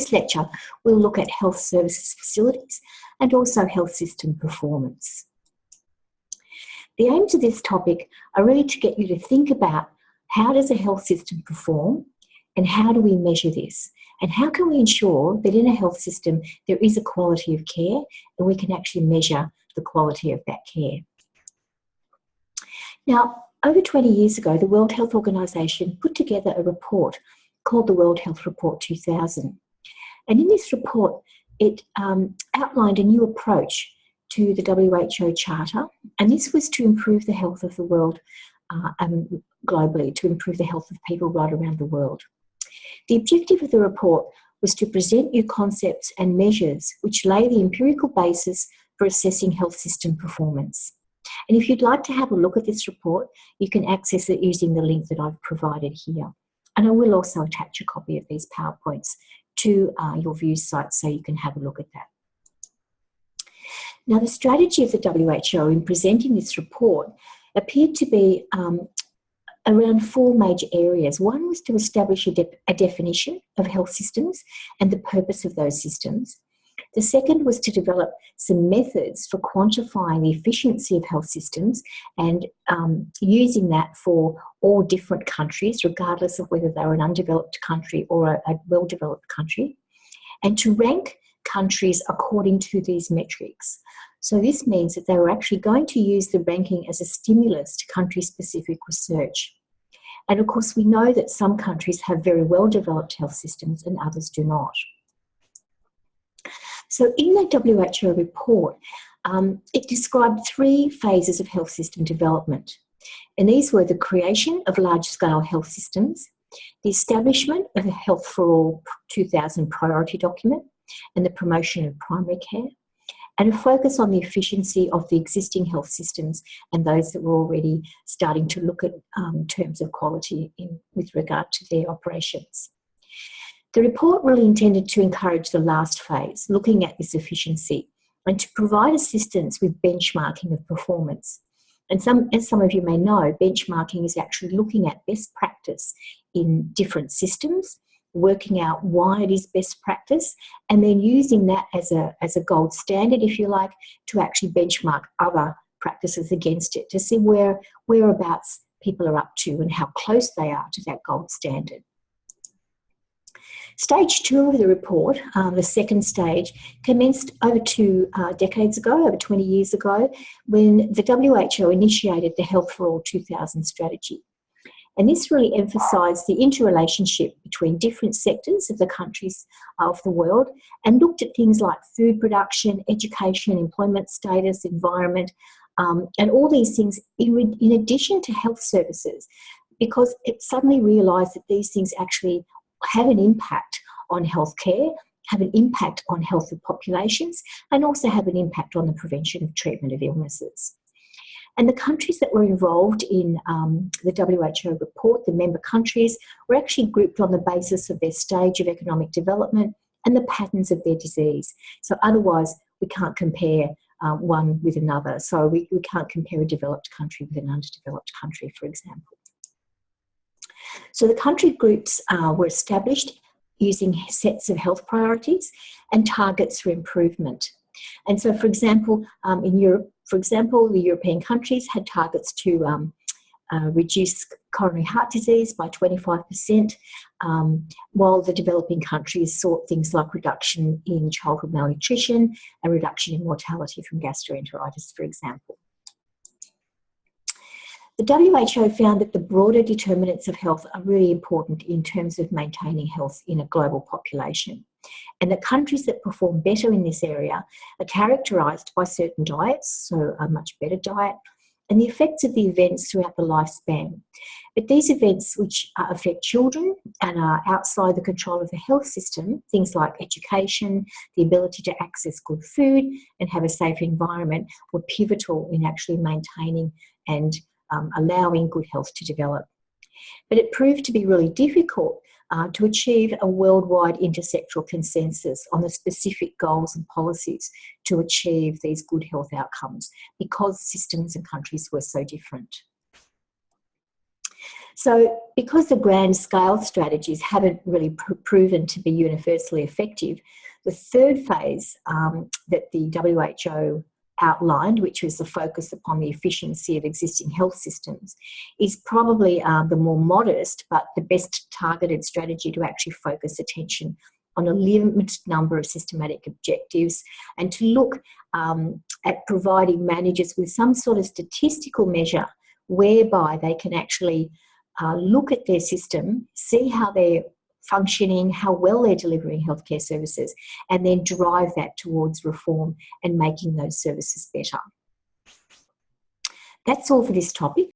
this lecture, we'll look at health services facilities and also health system performance. The aims of this topic are really to get you to think about how does a health system perform and how do we measure this? And how can we ensure that in a health system there is a quality of care and we can actually measure the quality of that care? Now, over 20 years ago, the World Health Organization put together a report called the World Health Report 2000. And in this report, it outlined a new approach to the WHO Charter, and this was to improve the health of the world globally, to improve the health of people right around the world. The objective of the report was to present new concepts and measures which lay the empirical basis for assessing health system performance. And if you'd like to have a look at this report, you can access it using the link that I've provided here. And I will also attach a copy of these PowerPoints to your Views site so you can have a look at that. Now, the strategy of the WHO in presenting this report appeared to be around four major areas. One was to establish a definition of health systems and the purpose of those systems. The second was to develop some methods for quantifying the efficiency of health systems and using that for all different countries, regardless of whether they're an undeveloped country or a well-developed country, and to rank countries according to these metrics. So this means that they were actually going to use the ranking as a stimulus to country-specific research. And of course, we know that some countries have very well-developed health systems and others do not. So in the WHO report, it described three phases of health system development. And these were the creation of large-scale health systems, the establishment of a Health for All 2000 priority document, and the promotion of primary care, and a focus on the efficiency of the existing health systems and those that were already starting to look at terms of quality with regard to their operations. The report really intended to encourage the last phase, looking at this efficiency, and to provide assistance with benchmarking of performance. And as some of you may know, benchmarking is actually looking at best practice in different systems, working out why it is best practice, and then using that as a gold standard, if you like, to actually benchmark other practices against it to see whereabouts people are up to and how close they are to that gold standard. Stage 2 of the report, the second stage, commenced over 2 decades ago, over 20 years ago, when the WHO initiated the Health for All 2000 strategy. And this really emphasised the interrelationship between different sectors of the countries of the world and looked at things like food production, education, employment status, environment, and all these things in addition to health services, because it suddenly realised that these things actually have an impact on healthcare, have an impact on health of populations, and also have an impact on the prevention of treatment of illnesses. And the countries that were involved in the WHO report, the member countries, were actually grouped on the basis of their stage of economic development and the patterns of their disease. So otherwise, we can't compare one with another. So we can't compare a developed country with an underdeveloped country, for example. So the country groups were established using sets of health priorities and targets for improvement. And so, for example, in Europe, the European countries had targets to reduce coronary heart disease by 25%, while the developing countries sought things like reduction in childhood malnutrition and reduction in mortality from gastroenteritis, for example. The WHO found that the broader determinants of health are really important in terms of maintaining health in a global population, and that countries that perform better in this area are characterised by certain diets, so a much better diet, and the effects of the events throughout the lifespan. But these events which affect children and are outside the control of the health system, things like education, the ability to access good food and have a safe environment, were pivotal in actually maintaining and allowing good health to develop. But it proved to be really difficult to achieve a worldwide intersectoral consensus on the specific goals and policies to achieve these good health outcomes because systems and countries were so different. So because the grand scale strategies haven't really proven to be universally effective, the third phase that the WHO outlined, which was the focus upon the efficiency of existing health systems, is probably the more modest but the best targeted strategy to actually focus attention on a limited number of systematic objectives and to look at providing managers with some sort of statistical measure whereby they can actually look at their system, see how they're functioning, how well they're delivering healthcare services, and then drive that towards reform and making those services better. That's all for this topic.